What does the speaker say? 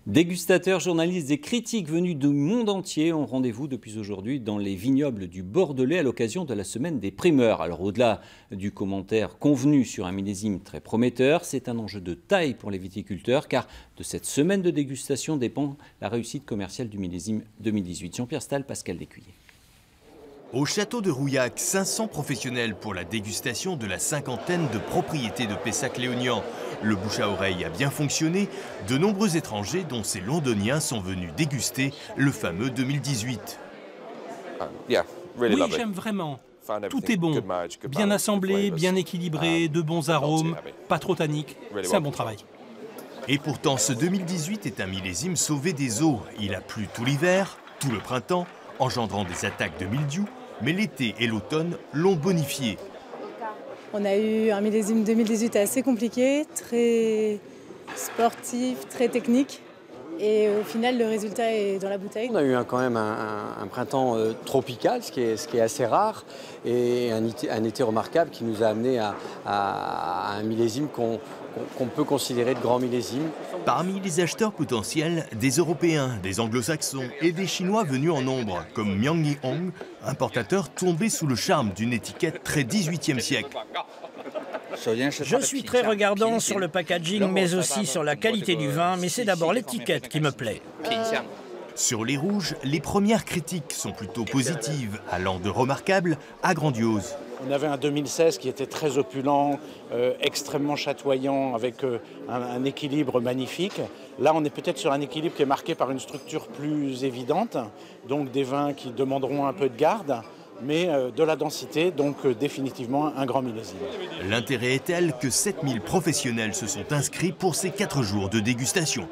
Dégustateurs, journalistes et critiques venus du monde entier ont rendez-vous depuis aujourd'hui dans les vignobles du Bordelais à l'occasion de la semaine des primeurs. Alors au-delà du commentaire convenu sur un millésime très prometteur, c'est un enjeu de taille pour les viticulteurs car de cette semaine de dégustation dépend la réussite commerciale du millésime 2018. Jean-Pierre Stahl, Pascal Descuillers. Au château de Rouillac, 500 professionnels pour la dégustation de la cinquantaine de propriétés de Pessac-Léognan. Le bouche à oreille a bien fonctionné. De nombreux étrangers, dont ces Londoniens, sont venus déguster le fameux 2018. Oui, j'aime vraiment. Tout est bon. Bien assemblé, bien équilibré, de bons arômes, pas trop tannique. C'est un bon travail. Et pourtant, ce 2018 est un millésime sauvé des eaux. Il a plu tout l'hiver, tout le printemps, engendrant des attaques de mildiou, mais l'été et l'automne l'ont bonifié. On a eu un millésime 2018 assez compliqué, très sportif, très technique. Et au final, le résultat est dans la bouteille. On a eu quand même un printemps tropical, ce qui est assez rare, et un été remarquable qui nous a amené à un millésime qu'on peut considérer de grand millésime. Parmi les acheteurs potentiels, des Européens, des Anglo-Saxons et des Chinois venus en nombre, comme Miang Yi-hong, importateur tombé sous le charme d'une étiquette très 18e siècle. Je suis très regardant sur le packaging, mais aussi sur la qualité du vin, mais c'est d'abord l'étiquette qui me plaît. Sur les rouges, les premières critiques sont plutôt positives, allant de remarquable à grandiose. On avait un 2016 qui était très opulent, extrêmement chatoyant, avec un équilibre magnifique. Là, on est peut-être sur un équilibre qui est marqué par une structure plus évidente, donc des vins qui demanderont un peu de garde, mais de la densité, donc définitivement un grand millésime. L'intérêt est tel que 7000 professionnels se sont inscrits pour ces 4 jours de dégustation.